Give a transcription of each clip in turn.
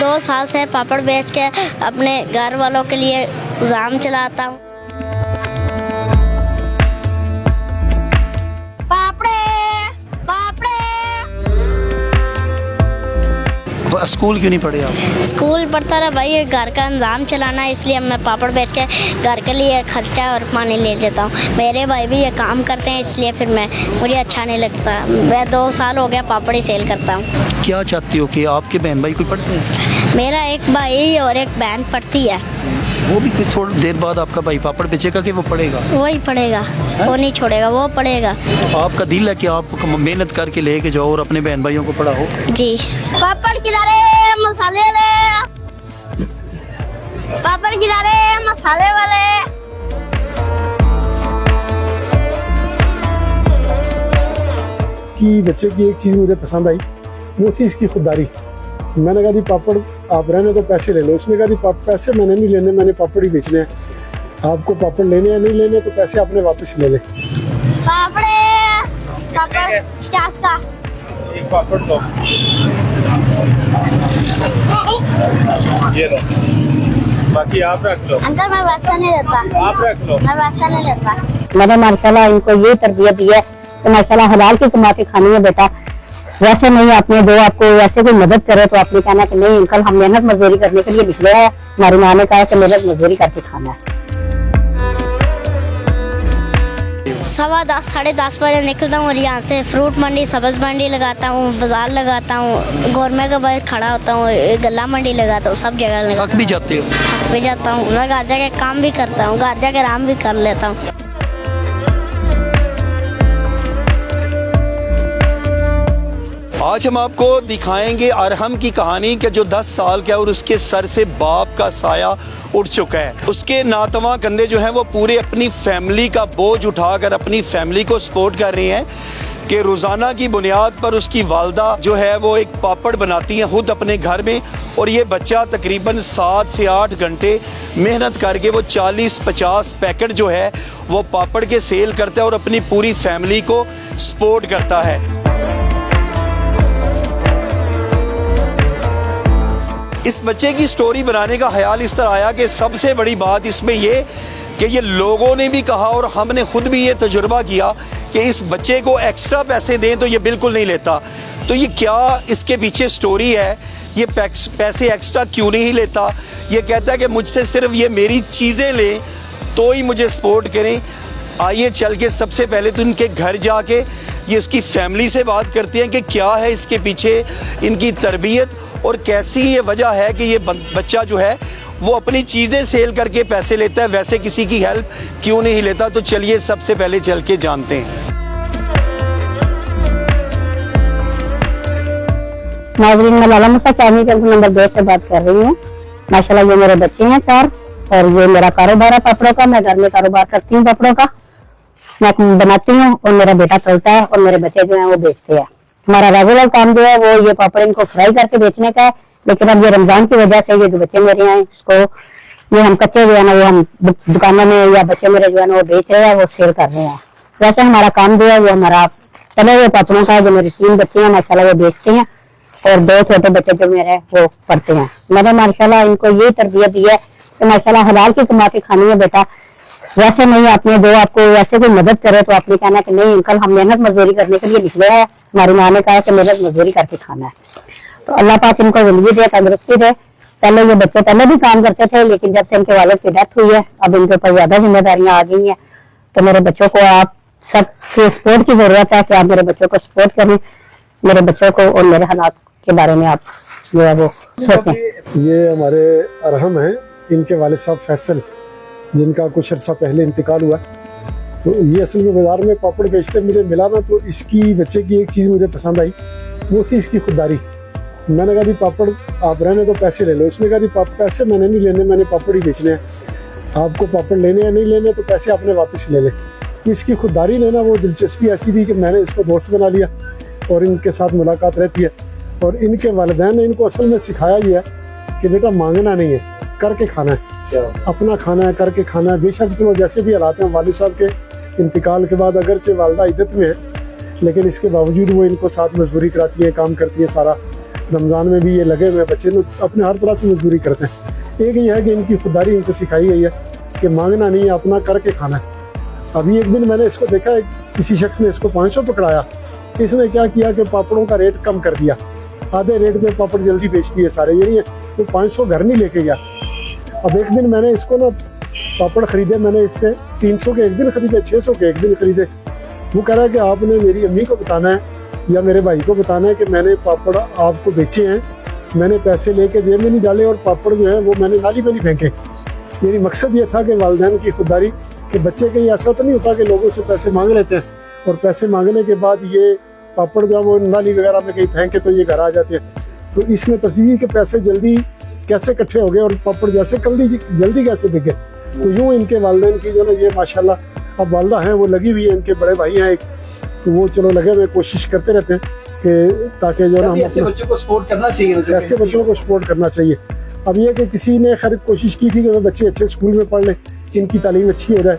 2 साल से पापड़ बेच के अपने घर वालों के लिए जाम चलाता हूँ। स्कूल क्यों नहीं पढ़े आप? स्कूल पढ़ता रहा भाई, घर का इंतजाम चलाना है, इसलिए मैं पापड़ बेच के घर के लिए खर्चा और पानी ले लेता हूँ। मेरे भाई भी ये काम करते हैं, इसलिए फिर मुझे अच्छा नहीं लगता। मैं 2 साल हो गया पापड़ ही सेल करता हूँ। क्या चाहती हो कि आपके बहन भाई कोई पढ़ते हैं? मेरा एक भाई और एक बहन पढ़ती है। वो भी कुछ थोड़ी देर बाद आपका भाई पापड़ बेचेगा कि वो पढ़ेगा? वही पढ़ेगा, वो नहीं छोड़ेगा, वो पढ़ेगा। आपका दिल है कि आप मेहनत करके लेके जाओ और अपने बहन भाइयों को पढ़ाओ? जी। पापड़ किनारे मसाले वाले, पापड़ किनारे मसाले वाले। कि बच्चे की एक चीज़ मुझे पसंद आई, वो थी इसकी खुददारी। मैंने कहा जी पापड़ आप रहने तो पैसे ले लो। उसने कहा जी पैसे मैंने नहीं लेने, मैंने पापड़ ही बेचने हैं। आपको पापड़ लेने या नहीं लेने तो पैसे आपने वापस ले ले। पापड़े पापड़ 50 का एक पापड़ दो, ये लो, बाकी आप रख लो। अंकल मैं वैसा नहीं लेता, आप रख लो। मैं वैसा नहीं लेता। मैंने माशाल्लाह इनको ये तरबियत दी है कि माशाल्लाह हलाल की कमा के खानी है बेटा, वैसे नहीं आपने दो आपको वैसे कोई मदद करे तो आपने कहना कि नहीं अंकल हम मेहनत मजदूरी करने के लिए निकले हैं। हमारी माँ ने कहा कि मेहनत मजदूरी करके खाना है। 10:15 साढ़े 10 बजे निकलता हूँ और यहाँ से फ्रूट मंडी, सब्ज मंडी लगाता हूँ, बाजार लगाता हूँ, गौरमे के बाहर खड़ा होता हूँ, गला मंडी लगाता हूँ, सब जगह लगाता हूँ। थक भी जाते हो? थक भी जाता हूँ, मैं घर जाके काम भी करता हूँ, घर जाके आराम भी कर लेता हूँ। आज हम आपको दिखाएंगे अरहम की कहानी कि जो 10 साल का और उसके सर से बाप का साया उठ चुका है। उसके नातवा कंधे जो हैं वो पूरे अपनी फैमिली का बोझ उठाकर अपनी फैमिली को सपोर्ट कर रही हैं कि रोज़ाना की बुनियाद पर उसकी वालदा जो है वो एक पापड़ बनाती हैं खुद अपने घर में, और ये बच्चा तकरीबन 7 से 8 घंटे मेहनत करके वो 40-50 पैकेट जो है वो पापड़ के सेल करता है और अपनी पूरी फैमिली को सपोर्ट करता है। इस बच्चे की स्टोरी बनाने का ख्याल इस तरह आया कि सबसे बड़ी बात इसमें ये कि ये लोगों ने भी कहा और हमने खुद भी ये तजुर्बा किया कि इस बच्चे को एक्स्ट्रा पैसे दें तो ये बिल्कुल नहीं लेता। तो ये क्या इसके पीछे स्टोरी है, ये पैसे एक्स्ट्रा क्यों नहीं लेता? ये कहता है कि मुझसे सिर्फ ये मेरी चीज़ें लें तो ही मुझे सपोर्ट करें। आइए चल के सबसे पहले तो इनके घर जाके ये इसकी फैमिली से बात करते हैं कि क्या है इसके पीछे इनकी तरबियत और कैसी ये वजह है कि ये बच्चा जो है वो अपनी चीज़ें सेल करके पैसे लेता है, वैसे किसी की हेल्प क्यों नहीं लेता। तो चलिए सबसे पहले चल के जानते हैं। नाज़रीन, मैं लाला मुसा चांदी के नंबर 2 से बात कर रही हूँ। माशाल्लाह ये मेरे बच्चे हैं 4 और ये मेरा कारोबार है पापड़ों का। मैं घर में कारोबार करती हूँ पापड़ों का, मैं बनाती हूँ और मेरा बेटा चलता है और मेरे बच्चे जो है वो बेचते हैं। हमारा रेगुलर काम जो है वो ये पापड़ इनको फ्राई करके बेचने का है, लेकिन अब ये रमजान की वजह से ये जो बच्चे मेरे हैं इसको ये हम कच्चे जो है ना वो हम दुकानों में या बच्चे मेरे जो है ना वो बेच रहे हैं, वो सेल कर रहे हैं। वैसे हमारा काम जो है वो हमारा चले हुए पापड़ों का, जो मेरी 3 बच्चे हैं माशाल्लाह वो बेचते हैं और 2 छोटे बच्चे जो मेरे वो पढ़ते हैं। मैंने माशाल्लाह इनको ये तरबियत दी है कि माशाल्लाह हलाल की कमा के खानी है बेटा, वैसे नहीं आपने दो आपको वैसे कोई मदद करे तो आपने कहना कि नहीं अंकल हम मेहनत मजदूरी करने के लिए निकले हैं। हमारी माँ ने कहा कि मेहनत मजदूरी करके खाना है। तो अल्लाह पाक इनको जिंदगी दे, तंदुरुस्ती दे। पहले ये बच्चे पहले भी काम करते थे, लेकिन जब से इनके वालिद की डेथ हुई है अब इनके ऊपर ज्यादा जिम्मेदारियां आ गई हैं। तो मेरे बच्चों को आप सबके सपोर्ट की जरूरत है कि आप मेरे बच्चों को सपोर्ट करें, मेरे बच्चों को और मेरे हालात के बारे में आप जो है वो सोचें। ये हमारे अरहम हैं, इनके वालिद साहब फैसल, जिनका कुछ अर्सा पहले इंतकाल हुआ। तो ये असल में बाजार में पापड़ बेचते मुझे मिला ना, तो इसकी बच्चे की एक चीज़ मुझे पसंद आई, वो थी इसकी खुददारी। मैंने कहा जी पापड़ आप रहने तो पैसे ले लो। उसने कहा जी पैसे मैंने नहीं लेने, मैंने पापड़ ही बेचने हैं। आपको पापड़ लेने या नहीं लेने तो पैसे आपने वापस ले ले। तो इसकी खुददारी लेना वो दिलचस्पी ऐसी थी कि मैंने इसको दोस्त बना लिया और इनके साथ मुलाकात रहती है। और इनके वालिदैन ने इनको असल में सिखाया ही है कि बेटा मांगना नहीं है, करके खाना है, अपना खाना है, करके खाना है। बेशक चलो जैसे भी हालात हैं, वालिद साहब के इंतकाल के बाद अगरचे वालदा इद्दत में है, लेकिन इसके बावजूद वो इनको साथ मजदूरी कराती है, काम करती है सारा। रमज़ान में भी ये लगे हुए बच्चे तो अपने हर तरह से मजदूरी करते हैं। एक ये है कि इनकी खुददारी इनको सिखाई गई है कि मांगना नहीं है, अपना करके खाना है। अभी एक दिन मैंने इसको देखा, किसी शख्स ने इसको 500 पकड़ाया। इसने क्या किया कि पापड़ों का रेट कम कर दिया, आधे रेट में पापड़ जल्दी बेच दिए सारे, ये नहीं है तो 500 घर नहीं लेके गया। अब एक दिन मैंने इसको ना पापड़ खरीदे, मैंने इससे 300 के एक दिन खरीदे, 600 के एक दिन खरीदे। वो कह रहा है कि आपने मेरी अम्मी को बताना है या मेरे भाई को बताना है कि मैंने पापड़ आपको बेचे हैं, मैंने पैसे लेके जेब में नहीं डाले और पापड़ जो है वो मैंने नाली में नहीं फेंके। मेरी मकसद ये था कि वालिदैन की खुददारी, कि बच्चे कहीं ऐसा तो नहीं होता कि लोगों से पैसे मांग लेते हैं और पैसे मांगने के बाद ये पापड़ जब वो नाली वगैरह में कहीं फेंके तो ये घर आ जाते हैं। तो इसमें तफसील के पैसे जल्दी कैसे इकट्ठे हो गए और पापड़ जैसे जल्दी कैसे बिके। तो यूँ इनके वालिदैन की जो ना ये माशाल्लाह अब वालदा हैं वो लगी हुई है, इनके बड़े भाई हैं एक, तो वो चलो लगे हुए कोशिश करते रहते हैं कि ताकि जो ना हम ऐसे बच्चों को सपोर्ट करना चाहिए, ऐसे बच्चों को सपोर्ट करना चाहिए। अब ये कि किसी ने खैर कोशिश की थी कि बच्चे अच्छे स्कूल में पढ़ लें, इनकी तालीम अच्छी हो जाए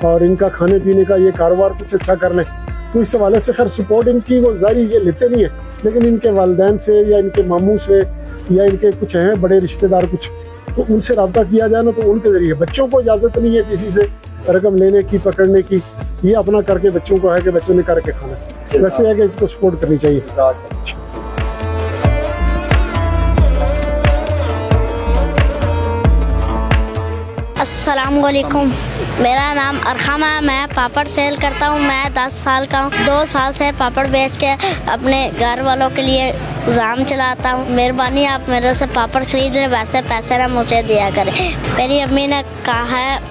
और इनका खाने पीने का ये कारोबार कुछ अच्छा कर लें, तो इस हवाले से खैर सपोर्ट इनकी वो जारी ये लेते नहीं है, लेकिन इनके वालिदैन से या इनके मामू से या इनके कुछ हैं बड़े रिश्तेदार कुछ, तो उनसे रब्ता किया जाए ना तो उनके जरिए। बच्चों को इजाज़त नहीं है किसी से रकम लेने की, पकड़ने की, ये अपना करके बच्चों को है कि बच्चों ने करके खाना। वैसे है कि इसको सपोर्ट करनी चाहिए। अस्सलाम वालेकुम, मेरा नाम अरहम है, मैं पापड़ सेल करता हूँ। मैं 10 साल का हूँ। 2 साल से पापड़ बेच के अपने घर वालों के लिए जाम चलाता हूँ। मेहरबानी आप मेरे से पापड़ खरीद लें, वैसे पैसे ना मुझे दिया करें। मेरी अम्मी ने कहा है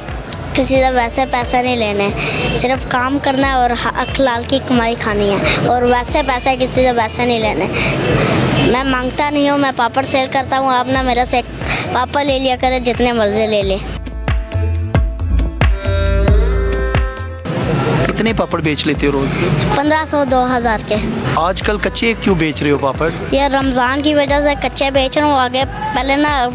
किसी से वैसे पैसे नहीं लेने, सिर्फ काम करना है और हक लाल की कमाई खानी है, और वैसे पैसे किसी से वैसे नहीं लेने। मैं मांगता नहीं हूँ, मैं पापड़ सेल करता हूँ। आप ना मेरे से पापड़ ले लिया करें, जितने मर्जी ले लें। कितने पापड़ बेच लेते हो रोज के? 1500-2000 के। आजकल कच्चे क्यों बेच रहे हो पापड़? ये रमज़ान की वजह से कच्चे बेच रहा हूँ। आगे पहले ना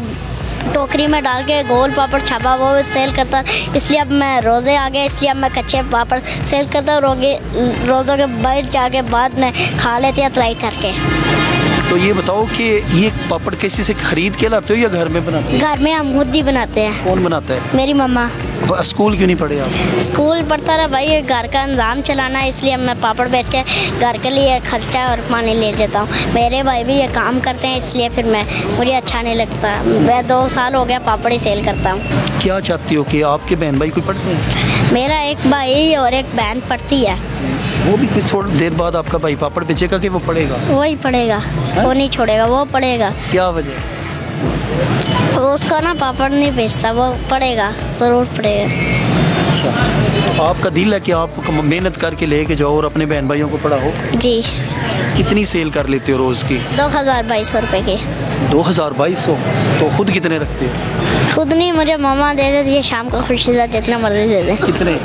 टोकरी में डाल के गोल पापड़ छापा वो सेल करता, इसलिए अब मैं रोज़े आ गए, इसलिए अब मैं कच्चे पापड़ सेल करता हूँ। रोज़ों के बैठ जाके बाद में खा लेते हैं ट्राई करके। तो ये बताओ कि ये पापड़ किसी से खरीद के लाते हो या घर में बनाते हो? घर में हम खुद ही बनाते हैं। कौन बनाता है? मेरी मम्मा। स्कूल क्यों नहीं पढ़े आप? स्कूल पढ़ता रहा भाई, घर का इंतज़ाम चलाना है, इसलिए मैं पापड़ बेच के घर के लिए खर्चा और पानी ले लेता हूँ। मेरे भाई भी ये काम करते हैं, इसलिए फिर मुझे अच्छा नहीं लगता। मैं 2 साल हो गया पापड़ ही सेल करता हूँ। क्या चाहती हो कि आपके बहन भाई कोई पढ़ते हैं? मेरा एक भाई और एक बहन पढ़ती है। वो भी कुछ थोड़ी देर बाद आपका भाई पापड़ बेचेगा कि वो पढ़ेगा? वही पढ़ेगा, वो नहीं छोड़ेगा, वो पढ़ेगा। क्या वजह? वो उसका ना पापड़ नहीं बेचता, वो पढ़ेगा, ज़रूर पढ़ेगा। अच्छा, तो आपका दिल है कि आप मेहनत करके लेके जाओ और अपने बहन भाइयों को पढ़ाओ? जी। कितनी सेल कर लेते हो रोज़ की? 2200 रुपये की। 2200? तो खुद कितने रखते हो? खुद नहीं, मुझे मामा दे देती है शाम को, खुशी से जितना मर्जी दे दे। कितने?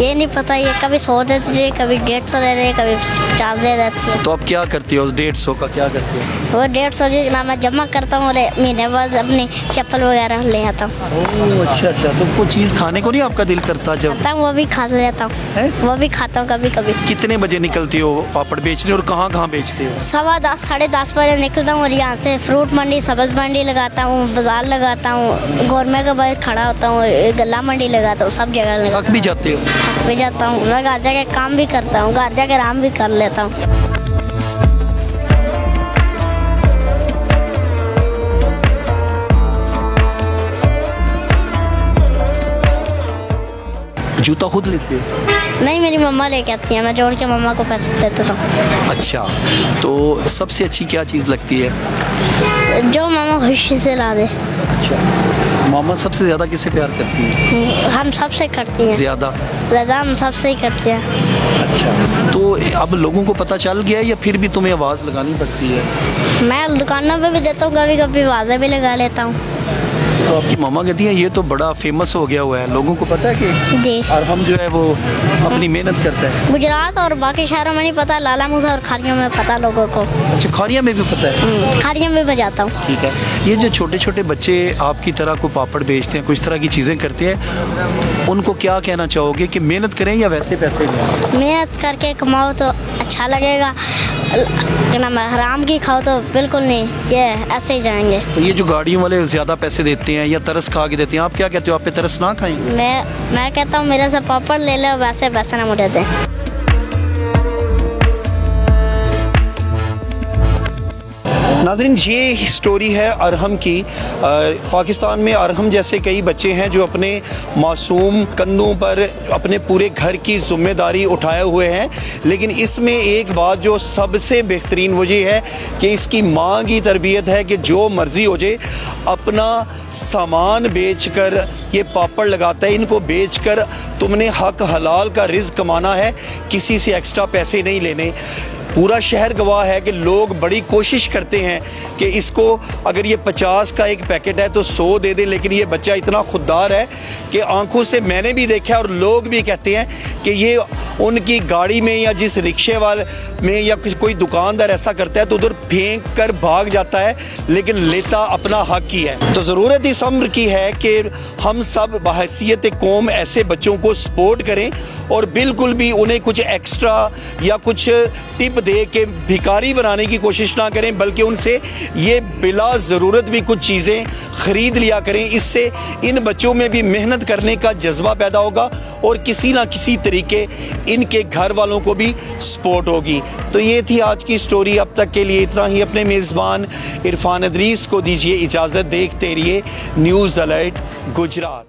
ये नहीं पता, ये कभी 100 देती है, कभी 150 दे रही है, कभी 50 दे देती है। तो आप क्या करती हो? 150 का क्या करती हो? वो 150 की ना मैं जमा करता हूँ और महीने बाद अपनी चप्पल वगैरह ले आता हूँ। ओह अच्छा, तो कोई चीज़ खाने को नहीं आपका दिल करता जब? वो भी खा लेता हैं? हूँ, वो भी खाता हूँ कभी कभी। कितने बजे निकलती हो पापड़ बेचने और कहाँ बेचते हो? 10:15 10:30 बजे निकलता हूँ और यहाँ से फ्रूट मंडी, सब्ज़ मंडी लगाता हूँ, बाजार लगाता हूँ, गौरमे के बाहर खड़ा होता हूँ, गला मंडी लगाता हूँ, सब जगह लगाता हूँ। थक भी जाते हो? थक भी जाता हूँ, मैं घर जाके काम भी करता हूँ, घर जाके आराम भी कर लेता हूँ। जूता खुद लेते हो? नहीं, मेरी मम्मा लेके आती है, मैं जोड़ के मम्मा को पैसे देता हूँ। अच्छा, तो सबसे अच्छी क्या चीज़ लगती है? जो मामा खुशी से ला दे। अच्छा, मामा सबसे ज़्यादा किससे प्यार करती है? हम सबसे करती हैं। ज़्यादा हम सबसे ही करते हैं। अच्छा, तो अब लोगों को पता चल गया या फिर भी तुम्हें आवाज़ लगानी पड़ती है? मैं दुकानों पे भी देता हूँ, कभी कभी आवाज़ें भी लगा लेता हूँ। तो आपकी मामा कहती है ये तो बड़ा फेमस हो गया हुआ है, लोगों को पता है कि जी अरहम जो है वो अपनी मेहनत करता है। गुजरात और बाकी शहरों में नहीं पता, लाला मूसा और खारियों में पता लोगों को। अच्छा, खारिया में भी पता है? खारियों में मैं जाता हूँ। ठीक है। ये जो छोटे छोटे बच्चे आपकी तरह को पापड़ बेचते हैं, कुछ तरह की चीज़ें करते हैं, उनको क्या कहना चाहोगे कि मेहनत करें या वैसे पैसे लें? मेहनत करके कमाओ तो अच्छा लगेगा, हराम की खाओ तो बिल्कुल नहीं, ये ऐसे ही जाएंगे। तो ये जो गाड़ियों वाले ज़्यादा पैसे देते हैं या तरस खा के देते हैं, आप क्या कहते हो, आप पे तरस ना खाएं? मैं कहता हूँ मेरे से पापड़ ले लो, वैसे पैसे ना मुझे दें। नाज़रीन, ये स्टोरी है अरहम की। पाकिस्तान में अरहम जैसे कई बच्चे हैं जो अपने मासूम कंधों पर अपने पूरे घर की जिम्मेदारी उठाए हुए हैं, लेकिन इसमें एक बात जो सबसे बेहतरीन वो ये है कि इसकी माँ की तरबियत है कि जो मर्ज़ी हो जाए अपना सामान बेचकर ये पापड़ लगाता है, इनको बेचकर तुमने हक हलाल का रिज़्क कमाना है, किसी से एक्स्ट्रा पैसे नहीं लेने। पूरा शहर गवाह है कि लोग बड़ी कोशिश करते हैं कि इसको अगर ये 50 का एक पैकेट है तो 100 दे दे, लेकिन ये बच्चा इतना खुददार है कि आंखों से मैंने भी देखा है और लोग भी कहते हैं कि ये उनकी गाड़ी में या जिस रिक्शे वाले में या कोई दुकानदार ऐसा करता है तो उधर फेंक कर भाग जाता है, लेकिन लेता अपना हक ही है। तो ज़रूरत इस अम्र की है कि हम सब बहैसियत कौम ऐसे बच्चों को सपोर्ट करें और बिल्कुल भी उन्हें कुछ एक्स्ट्रा या कुछ टिप दे के भिखारी बनाने की कोशिश ना करें, बल्कि उनसे ये बिला ज़रूरत भी कुछ चीज़ें ख़रीद लिया करें। इससे इन बच्चों में भी मेहनत करने का जज्बा पैदा होगा और किसी ना किसी तरीके इनके घर वालों को भी सपोर्ट होगी। तो ये थी आज की स्टोरी। अब तक के लिए इतना ही। अपने मेज़बान इरफान अदरीस को दीजिए इजाज़त। देखते रहिए न्यूज़ अलर्ट गुजरात।